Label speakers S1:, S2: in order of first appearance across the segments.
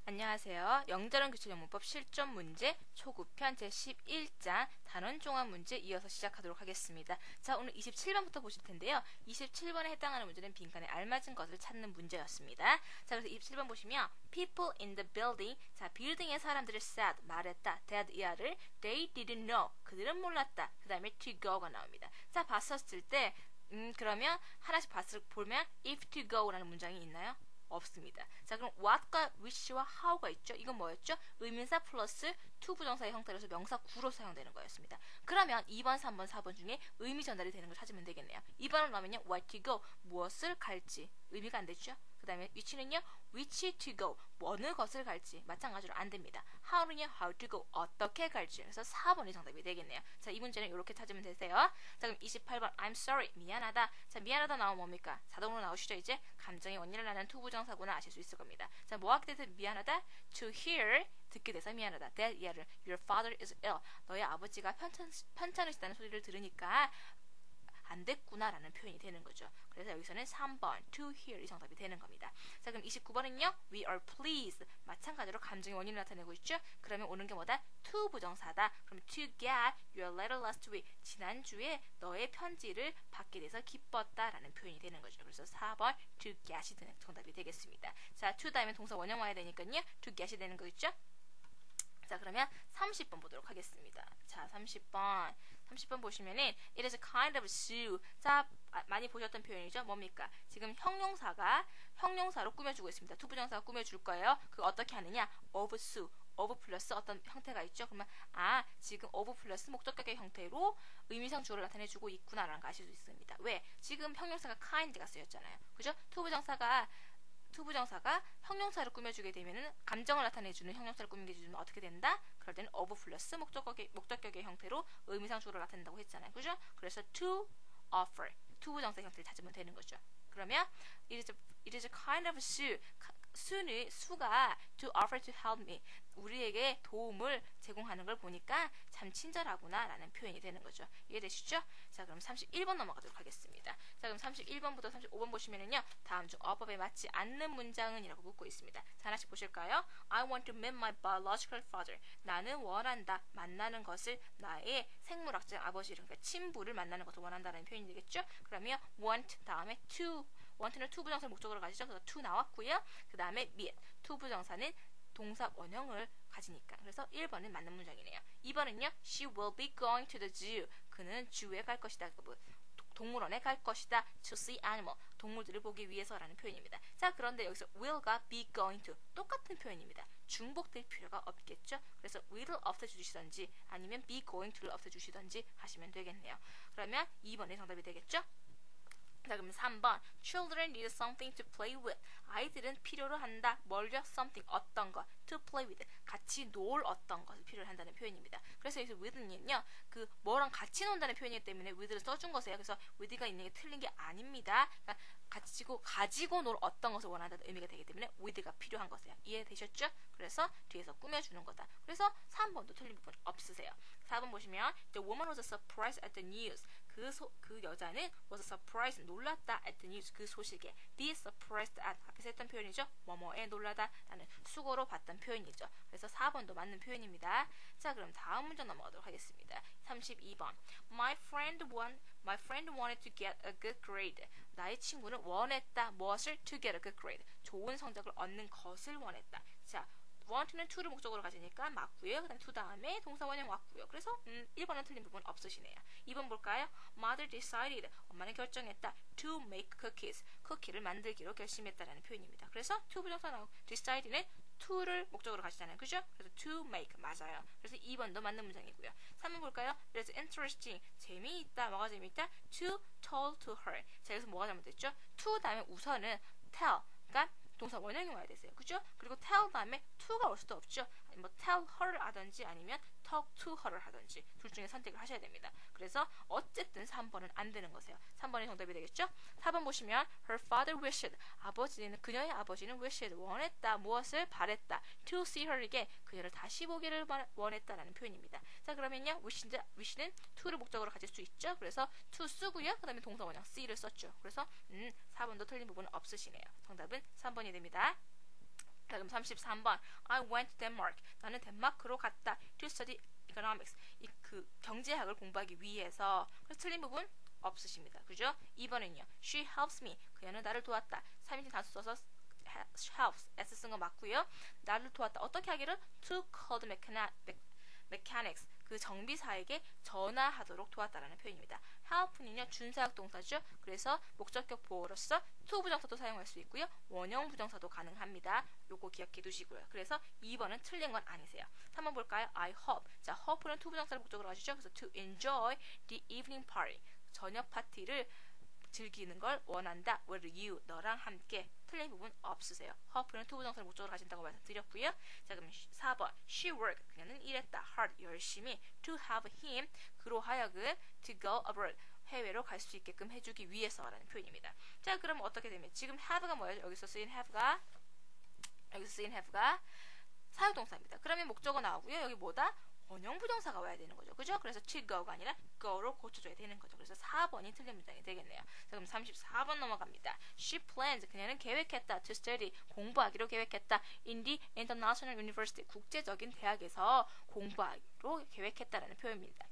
S1: 안녕하세요. 영재론 교실영문법 실전 문제 초급편 제11장 단원종합 문제 이어서 시작하도록 하겠습니다. 자, 오늘 27번부터 보실 텐데요. 27번에 해당하는 문제는 빈칸에 알맞은 것을 찾는 문제였습니다. 자, 그래서 27번 보시면 People in the building, 자, 빌딩의 사람들을 said, 말했다. that 이하를 they didn't know, 그들은 몰랐다. 그 다음에 to go가 나옵니다. 자, 봤었을 때 그러면 하나씩 보면 if to go라는 문장이 있나요? 없습니다. 자, 그럼 what과 which와 how가 있죠? 이건 뭐였죠? 의문사 플러스 to 부정사의 형태로서 명사 구로 사용되는 거였습니다. 그러면 2번, 3번, 4번 중에 의미 전달이 되는 걸 찾으면 되겠네요. 2번을 넣으면요, where to go, 무엇을 갈지 의미가 안 되죠? 그 다음에 which는요, which to go, 어느 것을 갈지 마찬가지로 안 됩니다. how는요, how to go, 어떻게 갈지. 그래서 4번이 정답이 되겠네요. 자, 이 문제는 이렇게 찾으면 되세요. 자, 그럼 28번 I'm sorry, 미안하다. 자, 미안하다 나오면 뭡니까? 자동으로 나오시죠. 이제 감정의 원인을 나는 to 부정사구나 아실 수 있을 겁니다. 자, 뭐 하게 돼서 미안하다? to hear, 듣게 돼서 미안하다. that 이하를 your father is ill, 너의 아버지가 편찮으시다는 소리를 들으니까 안 됐구나 라는 표현이 되는 거죠. 그래서 여기서는 3번 to hear 이 정답이 되는 겁니다. 자, 그럼 29번은요, we are pleased, 마찬가지로 감정의 원인을 나타내고 있죠. 그러면 오는 게 뭐다? to 부정사다. 그럼 to get your letter last week, 지난주에 너의 편지를 받게 돼서 기뻤다 라는 표현이 되는 거죠. 그래서 4번 to get이 되는 정답이 되겠습니다. 자, to 다음에 동사 원형 와야 되니까요, to get이 되는 거 있죠. 자, 그러면 30번 보도록 하겠습니다. 자, 30번 보시면은 it is a kind of shoe. 자, 많이 보셨던 표현이죠. 뭡니까? 지금 형용사로 꾸며주고 있습니다. 투부정사가 꾸며줄 거예요. 그거 어떻게 하느냐? of shoe. of 플러스 어떤 형태가 있죠. 그러면 지금 of 플러스 목적격의 형태로 의미상 주어를 나타내주고 있구나라는 거 아실 수 있습니다. 왜? 지금 형용사가 kind가 쓰였잖아요. 그죠? 투부정사가 형용사를 꾸며주게 되면은 감정을 나타내주는 형용사를 꾸며주면 어떻게 된다? 그럴 때는 of 플러스 목적격의 형태로 의미상 주어를 나타낸다고 했잖아요. 그죠? 그래서 to offer, 투부정사 형태를 찾으면 되는 거죠. 그러면 it is a kind of shoe. 수가 to offer to help me, 우리에게 도움을 제공하는 걸 보니까 참 친절하구나 라는 표현이 되는 거죠. 이해되시죠? 자, 그럼 31번 넘어가도록 하겠습니다. 자, 그럼 31번부터 35번 보시면은요, 다음 중 어법에 맞지 않는 문장은 이라고 묻고 있습니다. 자, 하나씩 보실까요? I want to meet my biological father. 나는 원한다, 만나는 것을 나의 생물학적 아버지, 그러니까 친부를 만나는 것을 원한다는 표현이 되겠죠? 그러면 want 다음에 to, want는 to 부정사를 목적으로 가지죠. 그래서 to 나왔고요. 그 다음에 meet, to 부정사는 동사 원형을 가지니까. 그래서 1번은 맞는 문장이네요. 2번은요, she will be going to the zoo. 그는 주에 갈 것이다. 동물원에 갈 것이다. to see animal. 동물들을 보기 위해서라는 표현입니다. 자, 그런데 여기서 will가 be going to 똑같은 표현입니다. 중복될 필요가 없겠죠. 그래서 will 없애 주시던지 아니면 be going to를 없애 주시던지 하시면 되겠네요. 그러면 2번이 정답이 되겠죠. 자, 그럼 3번 Children need something to play with. 아이들은 필요로 한다. 뭘요? something, 어떤 것. to play with, 같이 놀 어떤 것을 필요로 한다는 표현입니다. 그래서 여기서 with는요, 그 뭐랑 같이 논다는 표현이기 때문에 with를 써준 거세요. 그래서 with가 있는 게 틀린 게 아닙니다. 그러니까 가지고 놀 어떤 것을 원한다는 의미가 되기 때문에 with가 필요한 것이에요. 이해되셨죠? 그래서 뒤에서 꾸며주는 거다. 그래서 3번도 틀린 부분 없으세요. 4번 보시면 The woman was surprised at the news. 그 여자는 was surprised, 놀랐다 at the news, 그 소식에. be surprised at, 앞에서 했던 표현이죠. 뭐뭐에 놀라다 라는 수고로 봤던 표현이죠. 그래서 4번도 맞는 표현입니다. 자, 그럼 다음 문제 넘어가도록 하겠습니다. 32번 My friend wanted to get a good grade. 나의 친구는 원했다. 무엇을? To get a good grade. 좋은 성적을 얻는 것을 원했다. 자, want는 to를 목적으로 가지니까 맞고요. 그 다음에 to 다음에 동사 원형 왔고요. 그래서 1번은 틀린 부분 없으시네요. 2번 볼까요? Mother decided. 엄마는 결정했다. To make cookies. 쿠키를 만들기로 결심했다라는 표현입니다. 그래서 to 부정사 나오고 decided는 to를 목적으로 가시잖아요. 그죠? 그래서 to make 맞아요. 그래서 2번도 맞는 문장이고요. 3번 볼까요? It's interesting. 재미있다. 뭐가 재미있다? To told to her. 자, 여기서 뭐가 잘못됐죠? to 다음에 우선은 tell. 그러니까 동사 원형이 와야 되세요. 그죠? 그리고 tell 다음에 to가 올 수도 없죠. 뭐 tell her를 하든지 아니면 talk to her를 하든지 둘 중에 선택을 하셔야 됩니다. 그래서 어쨌든 3번은 안 되는 거세요. 3번이 정답이 되겠죠? 4번 보시면 her father wished. 그녀의 아버지는 wished, 원했다. 무엇을? 바랬다. to see her에게 그녀를 다시 보기를 원했다라는 표현입니다. 자, 그러면요, wish는 to를 목적으로 가질 수 있죠. 그래서 to 쓰고요. 그 다음에 동사 원형 see를 썼죠. 그래서 4번도 틀린 부분은 없으시네요. 정답은 3번이 됩니다. 자, 그럼 33번. I went to Denmark. 나는 덴마크로 갔다. To study economics. 그 경제학을 공부하기 위해서. 그래서 틀린 부분 없으십니다. 그죠? 2번은요. She helps me. 그녀는 나를 도왔다. 3인칭 단수 써서 helps. S 쓴 거 맞고요. 나를 도왔다. 어떻게 하기를? To call the mechanics. 그 정비사에게 전화하도록 도왔다라는 표현입니다. help는요 준사역 동사죠. 그래서 목적격 보어로서 to 부정사도 사용할 수 있고요. 원형 부정사도 가능합니다. 요거 기억해 두시고요. 그래서 2번은 틀린 건 아니세요. 3번 볼까요? I hope. 자, hope는 to 부정사를 목적으로 가시죠. 그래서 to enjoy the evening party. 저녁 파티를 즐기는 걸 원한다. with you. 너랑 함께. 틀린 부분 없으세요. hope는 to 부정사를 목적으로 가진다고 말씀드렸고요. 자, 그럼 4번. She worked. 그녀는 일했다. hard. 열심히. to have him. 그로 하여금 to go abroad. 해외로 갈 수 있게끔 해주기 위해서라는 표현입니다. 자, 그럼 어떻게 되면 지금 have가 뭐예요? 여기서 쓰인 have가 사역동사입니다. 그러면 목적어 나오고요. 여기 뭐다? 원형 부정사가 와야 되는 거죠. 그죠? 그래서 to go가 아니라 go로 고쳐줘야 되는 거죠. 그래서 4번이 틀린 문장이 되겠네요. 자, 그럼 34번 넘어갑니다. She planned. 그녀는 계획했다. To study. 공부하기로 계획했다. In the international university. 국제적인 대학에서 공부하기로 계획했다라는 표현입니다.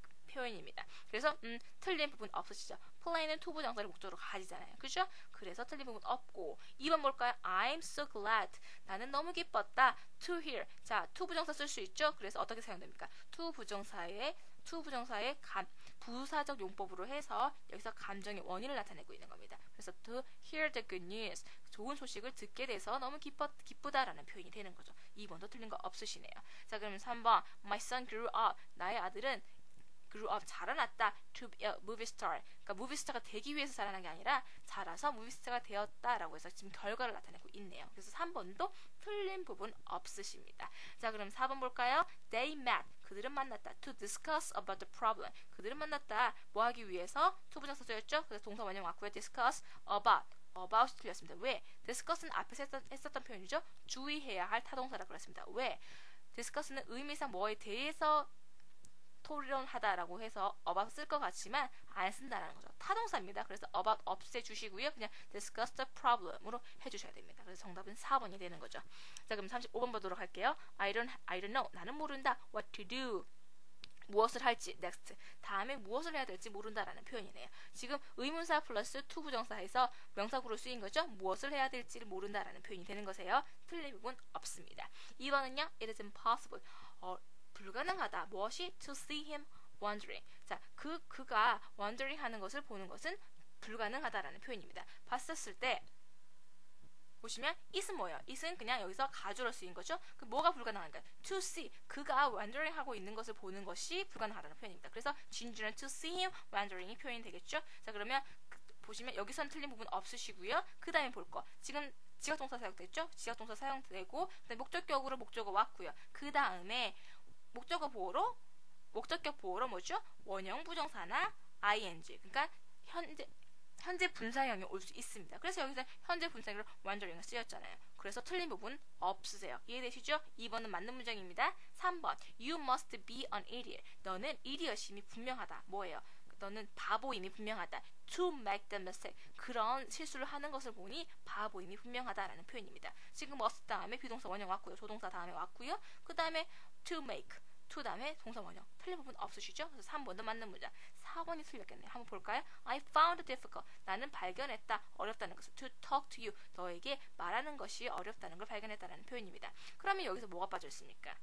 S1: 그래서 틀린 부분 없으시죠? plann은 to 부정사를 목적으로 가지잖아요. 그죠? 그래서 틀린 부분 없고 2번 볼까요? I'm so glad. 나는 너무 기뻤다. to hear. 자, to 부정사 쓸 수 있죠? 그래서 어떻게 사용됩니까? to 부정사의 부사적 용법으로 해서 여기서 감정의 원인을 나타내고 있는 겁니다. 그래서 to hear the good news. 좋은 소식을 듣게 돼서 너무 기쁘다라는 표현이 되는 거죠. 2번도 틀린 거 없으시네요. 자, 그럼 3번. My son grew up. 나의 아들은 grew up 자라났다. to be a movie star. 그러니까 movie star가 되기 위해서 자라난 게 아니라 자라서 movie star가 되었다라고 해서 지금 결과를 나타내고 있네요. 그래서 3번도 틀린 부분 없으십니다. 자, 그럼 4번 볼까요? They met. 그들은 만났다. To discuss about the problem. 그들은 만났다. 뭐 하기 위해서? to 부정사 쓰였죠? 그래서 동사 원형 왔고요. discuss about 틀렸습니다. 왜? discuss는 앞에서 했었던 표현이죠. 주의해야 할 타동사라고 그랬습니다. 왜? discuss는 의미상 뭐에 대해서 토론하다라고 해서 about 쓸 것 같지만 안 쓴다라는 거죠. 타동사입니다. 그래서 about 없애주시고요. 그냥 discuss the problem으로 해주셔야 됩니다. 그래서 정답은 4번이 되는 거죠. 자, 그럼 35번 보도록 할게요. I don't know. 나는 모른다. What to do. 무엇을 할지. next. 다음에 무엇을 해야 될지 모른다라는 표현이네요. 지금 의문사 플러스 to 부정사에서 명사구로 쓰인 거죠. 무엇을 해야 될지를 모른다라는 표현이 되는 거세요. 틀린 부분 없습니다. 2번은요. It is impossible. 불가능하다. 무엇이? To see him wandering. 자, 그가 wandering 하는 것을 보는 것은 불가능하다라는 표현입니다. 봤었을 때 보시면 it은 뭐예요? it은 그냥 여기서 가주로 쓰인 거죠. 그 뭐가 불가능한가요? To see. 그가 wandering 하고 있는 것을 보는 것이 불가능하다는 표현입니다. 그래서 진주는 to see him wandering이 표현이 되겠죠. 자, 그러면 보시면 여기선 틀린 부분 없으시고요. 그 다음에 볼 거. 지금 지각동사 사용됐죠? 지각동사 사용되고 그다음에 목적격으로 목적어 왔고요. 그 다음에 목적격 보호로 뭐죠? 원형 부정사나 ing. 그러니까 현재 분사형이 올 수 있습니다. 그래서 여기서 현재 분사형으로 wandering을 쓰였잖아요. 그래서 틀린 부분 없으세요. 이해되시죠? 2번은 맞는 문장입니다. 3번. You must be an idiot. 너는 idiot임이 분명하다. 뭐예요? 너는 바보임이 분명하다. To make the mistake. 그런 실수를 하는 것을 보니 바보임이 분명하다라는 표현입니다. 지금 must 다음에 비동사 원형 왔고요. 조동사 다음에 왔고요. 그 다음에 to make. to 다음에 동사 원형. 틀린 부분 없으시죠? 그래서 3번도 맞는 문장. 4번이 틀렸겠네요. 한번 볼까요? I found it difficult. 나는 발견했다. 어렵다는 것을. To talk to you. 너에게 말하는 것이 어렵다는 걸 발견했다는 표현입니다. 그러면 여기서 뭐가 빠져 있습니까?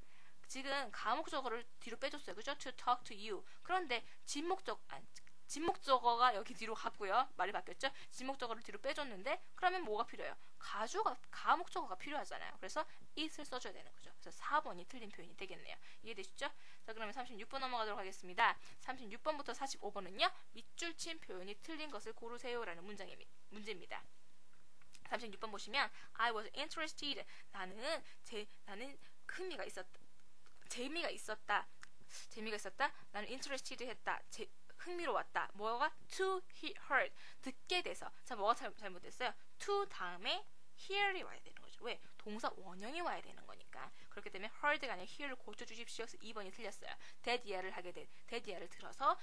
S1: 지금 가목적어를 뒤로 빼줬어요. 그죠? To talk to you. 그런데 진목적어가 여기 뒤로 갔고요. 말이 바뀌었죠? 진목적어를 뒤로 빼줬는데 그러면 뭐가 필요해요? 가목적어가 필요하잖아요. 그래서 it을 써줘야 되는 거죠. 그래서 4번이 틀린 표현이 되겠네요. 이해되시죠? 자, 그러면 36번 넘어가도록 하겠습니다. 36번부터 45번은요. 밑줄 친 표현이 틀린 것을 고르세요라는 문제입니다. 36번 보시면 I was interested. 나는 흥미가 있었다. 재미가 있었다. 나는 interested 했다. 흥미로웠다. 뭐가? To heard. 듣게 돼서. 자, 뭐가 잘못됐어요? To 다음에 hear이 와야 되는 거죠. 왜? 동사 원형이 와야 되는 거니까. 그렇기 때문에 heard가 아니라 hear를 고쳐주십시오. 그래서 2번이 틀렸어요. that year를 들어서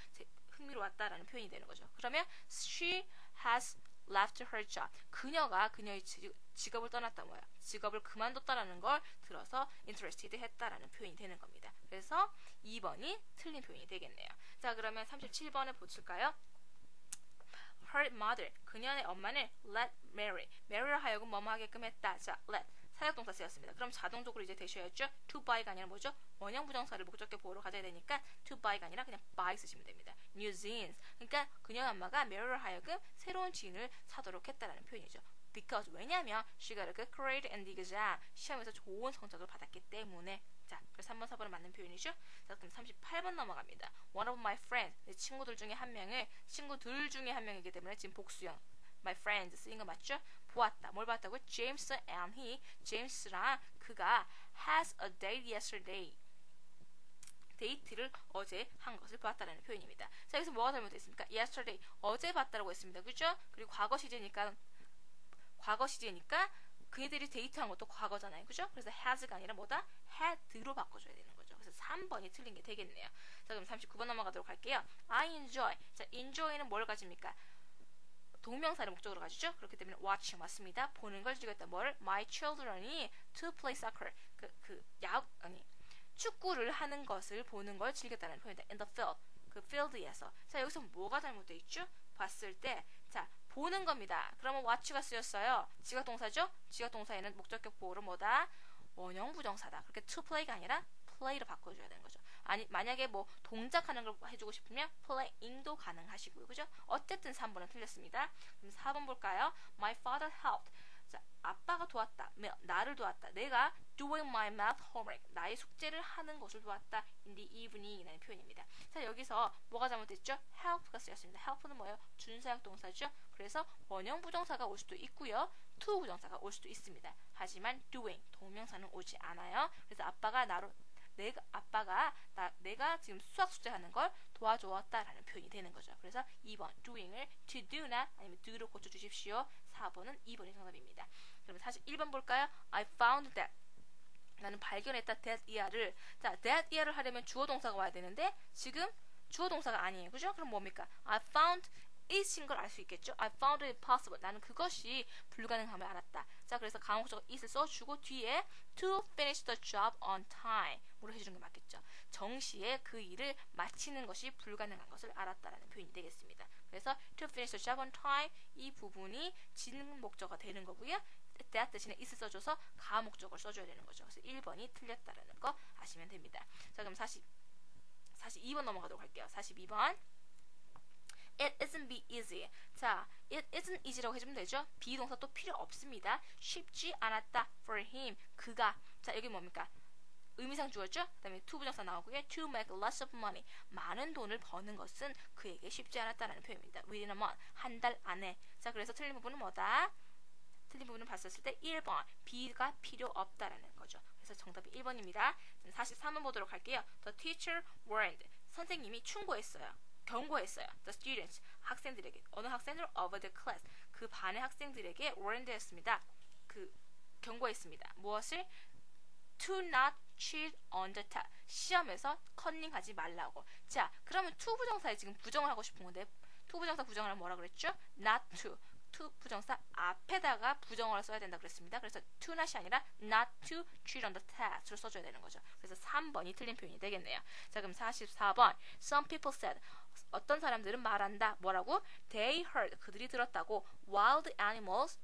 S1: 흥미로웠다라는 표현이 되는 거죠. 그러면 she has left her job. 그녀가 그녀의 직업을 떠났다 뭐야? 직업을 그만뒀다라는 걸 들어서 interested 했다라는 표현이 되는 겁니다. 그래서 2번이 틀린 표현이 되겠네요. 자, 그러면 37번을 보실까요? Her mother, 그녀의 엄마는 let Mary를 하여금 뭐뭐 하게끔 했다. 자, let 사역동사 쓰였습니다. 그럼 자동적으로 이제 되셔야죠. to buy가 아니라 뭐죠? 원형 부정사를 목적격 보호로 가져야 되니까 to buy가 아니라 그냥 buy 쓰시면 됩니다. new jeans. 그러니까 그녀의 엄마가 Mary를 하여금 새로운 진을 사도록 했다라는 표현이죠. Because 왜냐면 she got a good grade in the exam. 시험에서 좋은 성적을 받았기 때문에. 자, 그래서 3번, 4번은 맞는 표현이죠. 자, 그럼 38번 넘어갑니다. One of my friends. 내 친구들 중에 한 명이기 때문에 지금 복수형 my friends 쓰인 거 맞죠? 보았다. 뭘 봤다고? James and he. 제임스랑 그가 has a date yesterday. 데이트를 어제 한 것을 보았다라는 표현입니다. 자, 여기서 뭐가 잘못됐습니까? yesterday. 어제 봤다라고 했습니다. 그죠? 그리고 과거 시제니까 그애들이 데이트한 것도 과거잖아요. 그죠? 그래서 has가 아니라 뭐다? had로 바꿔줘야 되는 거죠. 그래서 3번이 틀린 게 되겠네요. 자, 그럼 39번 넘어가도록 할게요. I enjoy. 자, enjoy는 뭘 가집니까? 동명사를 목적으로 가지죠. 그렇기 때문에 watching 맞습니다. 보는 걸 즐겼다. 뭘? My children이 to play soccer. 축구를 하는 것을 보는 걸 즐겼다는 표현이다. In the field. 그 field에서. 자, 여기서 뭐가 잘못되어 있죠? 봤을 때, 자, 보는 겁니다. 그러면 watch가 쓰였어요. 지각동사죠? 지각동사에는 목적격 보호로 뭐다? 원형 부정사다. 그렇게 to play가 아니라 play로 바꿔줘야 되는 거죠. 아니, 만약에 뭐 동작하는 걸 해주고 싶으면 playing도 가능하시고요. 그죠? 어쨌든 3번은 틀렸습니다. 그럼 4번 볼까요? My father helped. 자, 아빠가 도왔다. 나를 도왔다. 내가 doing my math homework. 나의 숙제를 하는 것을 도왔다. in the evening이라는 표현입니다. 자, 여기서 뭐가 잘못됐죠? help가 쓰였습니다. help는 뭐예요? 준사역 동사죠. 그래서 원형 부정사가 올 수도 있고요. to 부정사가 올 수도 있습니다. 하지만 doing 동명사는 오지 않아요. 그래서 내가 지금 수학 숙제하는 걸 도와주었다라는 표현이 되는 거죠. 그래서 2번 doing을 to do나 아니면 do로 고쳐주십시오. 4번은 2번이 정답입니다. 그러면 41번 볼까요? I found that. 나는 발견했다. that year를. 자, that year를 하려면 주어 동사가 와야 되는데 지금 주어 동사가 아니에요. 그죠? 그럼 뭡니까? I found it인 걸 알 수 있겠죠? I found it possible. 나는 그것이 불가능함을 알았다. 자, 그래서 가목적 it을 써주고 뒤에 to finish the job on time 으로 해주는 게 맞겠죠. 정시에 그 일을 마치는 것이 불가능한 것을 알았다라는 표현이 되겠습니다. 그래서 to finish the job on time 이 부분이 진 목적어가 되는 거고요. that 대신에 it을 써줘서 가목적을 써줘야 되는 거죠. 그래서 1번이 틀렸다라는 거 아시면 됩니다. 자, 그럼 42번 넘어가도록 할게요. 42번 It isn't be easy. 자, it isn't easy라고 해주면 되죠. 비동사 또 필요 없습니다. 쉽지 않았다. For him. 그가. 자, 여기 뭡니까? 의미상 주었죠? 그 다음에 to 부정사 나오고요. To make lots of money. 많은 돈을 버는 것은 그에게 쉽지 않았다라는 표현입니다. Within a month. 한 달 안에. 자, 그래서 틀린 부분은 뭐다? 틀린 부분을 봤었을 때 1번. B가 필요 없다라는 거죠. 그래서 정답이 1번입니다. 43번 보도록 할게요. The teacher warned. 선생님이 경고했어요. The students, 학생들에게. 어느 학생들? Over the class. 그 반의 학생들에게 warned 했습니다. 경고했습니다. 무엇을? To not cheat on the test. 시험에서 컨닝하지 말라고. 자, 그러면 to 부정사에 지금 부정을 하고 싶은 건데 to 부정사 부정을 하면 뭐라 그랬죠? Not to. to 부정사 앞에다가 부정어를 써야 된다 그랬습니다. 그래서 to not이 아니라 not to cheat on the test로 써줘야 되는 거죠. 그래서 3번이 틀린 표현이 되겠네요. 자, 그럼 44번. Some people said. 어떤 사람들은 말한다. 뭐라고? They heard. 그들이 들었다고. Wild animals.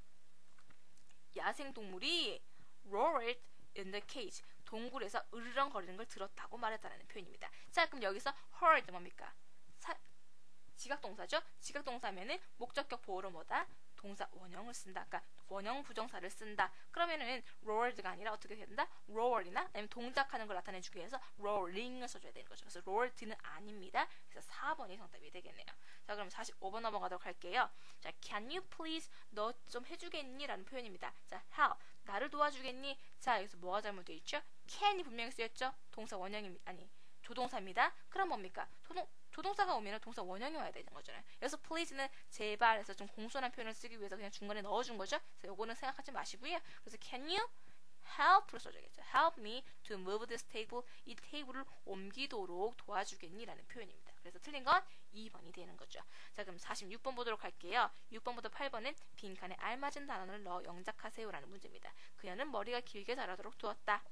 S1: 야생동물이 roared in the cage. 동굴에서 으르렁거리는 걸 들었다고 말했다는 표현입니다. 자, 그럼 여기서 heard 뭡니까? 지각동사죠? 지각동사면은 목적격 보호로 뭐다? 동사 원형을 쓴다. 그러니까 원형 부정사를 쓴다. 그러면은 roared가 아니라 어떻게 해야 된다? roar이나 아니면 동작하는 걸 나타내주기 위해서 roaring을 써줘야 되는 거죠. 그래서 roared는 아닙니다. 그래서 4번이 정답이 되겠네요. 자, 그럼 45번 넘어가도록 할게요. 자, can you please 너 좀 해주겠니? 라는 표현입니다. 자, help 나를 도와주겠니? 자, 여기서 뭐가 잘못되어 있죠? can이 분명히 쓰였죠? 동사 원형입니다. 아니, 조동사입니다. 그럼 뭡니까? 조동사가 오면 동사 원형이 와야 되는 거잖아요. 여기서 please는 제발 해서 좀 공손한 표현을 쓰기 위해서 그냥 중간에 넣어준 거죠. 그래서 요거는 생각하지 마시고요. 그래서 can you help를 써줘야겠죠. help me to move this table. 이 테이블을 옮기도록 도와주겠니? 라는 표현입니다. 그래서 틀린 건 2번이 되는 거죠. 자, 그럼 46번 보도록 할게요. 6번부터 8번은 빈칸에 알맞은 단어를 넣어 영작하세요 라는 문제입니다. 그녀는 머리가 길게 자라도록 두었다.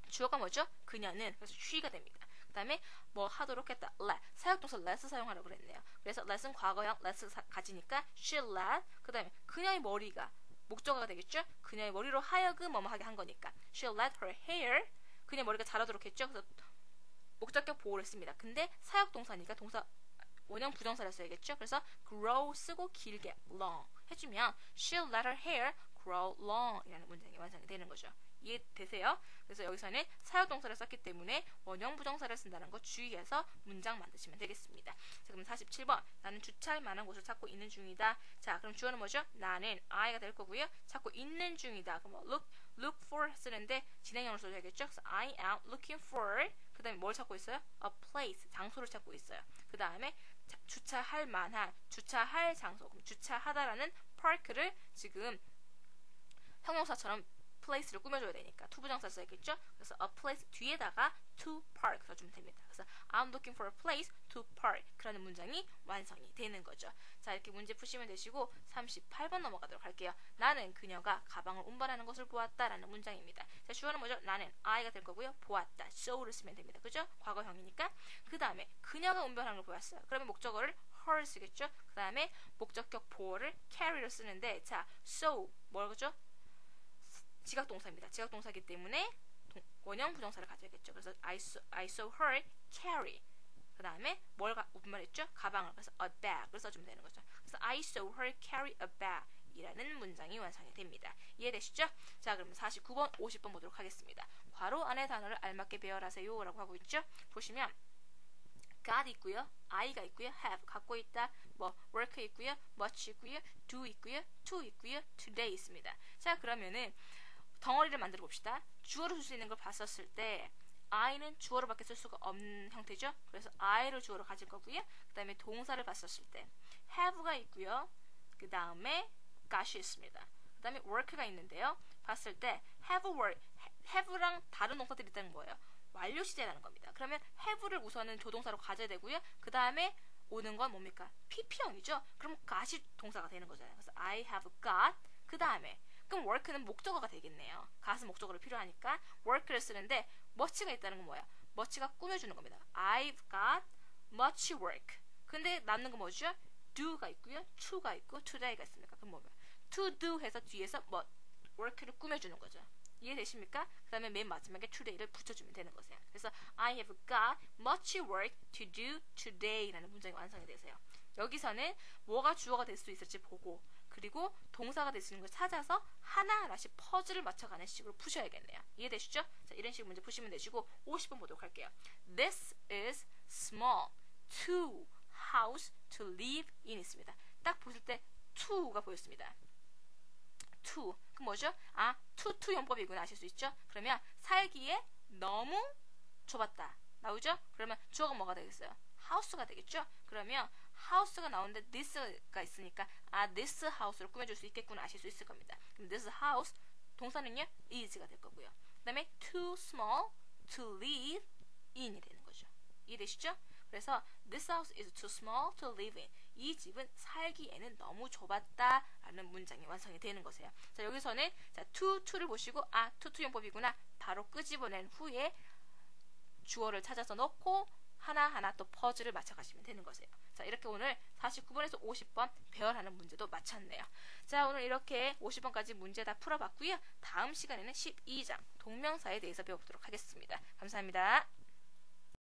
S1: 주어가 뭐죠? 그녀는. 그래서 she가 됩니다. 그 다음에 뭐 하도록 했다. let. 사역동사 let을 사용하라고 그랬네요. 그래서 let은 과거형 let을 가지니까 she let. 그 다음에 그녀의 머리가 목적어가 되겠죠? 그녀의 머리로 하여금 뭐뭐 하게 한 거니까 she let her hair. 그녀의 머리가 자라도록 했죠? 그래서 목적격 보호를 씁니다. 근데 사역동사니까 동사 원형 부정사를 써야겠죠? 그래서 grow 쓰고 길게 long 해주면 she let her hair grow long 이라는 문장이 완성이 되는 거죠. 이해되세요? 그래서 여기서는 사역동사를 썼기 때문에 원형 부정사를 쓴다는 거 주의해서 문장 만드시면 되겠습니다. 자, 그럼 47번. 나는 주차할 만한 곳을 찾고 있는 중이다. 자, 그럼 주어는 뭐죠? 나는 I가 될 거고요. 찾고 있는 중이다. 그럼 뭐 look for 쓰는데 진행형으로 써줘야겠죠? 그래서 I am looking for. 그 다음에 뭘 찾고 있어요? A place. 장소를 찾고 있어요. 그 다음에 주차할 만한, 주차할 장소. 그럼 주차하다라는 park를 지금 형용사처럼 place를 꾸며줘야 되니까 투부정사 써야겠죠? 그래서 a place 뒤에다가 to park 써주면 됩니다. 그래서 I'm looking for a place to park 그라는 문장이 완성이 되는 거죠. 자, 이렇게 문제 푸시면 되시고 38번 넘어가도록 할게요. 나는 그녀가 가방을 운반하는 것을 보았다라는 문장입니다. 자, 주어는 뭐죠? 나는 I가 될 거고요. 보았다. show를 쓰면 됩니다. 그죠? 과거형이니까. 그 다음에 그녀가 운반하는 걸 보았어요. 그러면 목적어를 her 쓰겠죠? 그 다음에 목적격 보어를 carry를 쓰는데 자, show 뭐죠? 지각동사입니다. 지각동사이기 때문에 원형 부정사를 가져야겠죠. 그래서 I saw her carry. 그 다음에 뭘 말했죠? 가방을. 그래서 a bag을 써주면 되는 거죠. 그래서 I saw her carry a bag 이라는 문장이 완성이 됩니다. 이해되시죠? 자, 그럼 49번, 50번 보도록 하겠습니다. 괄호 안에 단어를 알맞게 배열하세요 라고 하고 있죠. 보시면 got 있고요. I가 있고요. have 갖고 있다. 뭐 work 있고요. much 있고요. do 있고요. to 있고요. today 있습니다. 자, 그러면은 덩어리를 만들어 봅시다. 주어로 쓸 수 있는 걸 봤었을 때 I는 주어로밖에 쓸 수가 없는 형태죠. 그래서 I를 주어로 가질 거고요. 그 다음에 동사를 봤었을 때 have가 있고요. 그 다음에 got이 있습니다. 그 다음에 work가 있는데요. 봤을 때 have랑 다른 동사들이 있다는 거예요. 완료 시제라는 겁니다. 그러면 have를 우선은 조동사로 가져야 되고요. 그 다음에 오는 건 뭡니까? PP형이죠. 그럼 got이 동사가 되는 거잖아요. 그래서 I have got. 그 다음에 그럼 work는 목적어가 되겠네요. got은 목적어로 필요하니까 work를 쓰는데 much가 있다는 건 뭐야? much가 꾸며주는 겁니다. I've got much work. 근데 남는 건 뭐죠? do가 있고요. to가 있고 today가 있습니까? 그럼 뭐야? to do 해서 뒤에서 뭐 work를 꾸며주는 거죠. 이해되십니까? 그 다음에 맨 마지막에 today를 붙여주면 되는 거세요. 그래서 I have got much work to do today 라는 문장이 완성이 되세요. 여기서는 뭐가 주어가 될 수 있을지 보고 그리고 동사가 될 수 있는 걸 찾아서 하나하나씩 퍼즐을 맞춰가는 식으로 푸셔야겠네요. 이해되시죠? 자, 이런 식으로 문제 푸시면 되시고 50번 보도록 할게요. This is small. To house to live in 있습니다. 딱 보실 때 to가 보였습니다. to. 그럼 뭐죠? 아, to 용법이구나 아실 수 있죠? 그러면 살기에 너무 좁았다. 나오죠? 그러면 주어가 뭐가 되겠어요? house가 되겠죠? 그러면 house가 나오는데 this가 있으니까 아, this house로 꾸며줄 수 있겠구나 아실 수 있을 겁니다. 그럼 this house 동사는요? is가 될 거고요. 그 다음에 too small to live in이 되는 거죠. 이해되시죠? 그래서 this house is too small to live in. 이 집은 살기에는 너무 좁았다라는 문장이 완성이 되는 거세요. 자, 여기서는 자, to를 보시고 아, to 용법이구나 바로 끄집어낸 후에 주어를 찾아서 넣고 하나하나 또 퍼즐을 맞춰가시면 되는 거세요. 자, 이렇게 오늘 49번에서 50번 배열하는 문제도 마쳤네요. 자, 오늘 이렇게 50번까지 문제 다 풀어봤고요. 다음 시간에는 12장 동명사에 대해서 배워보도록 하겠습니다. 감사합니다.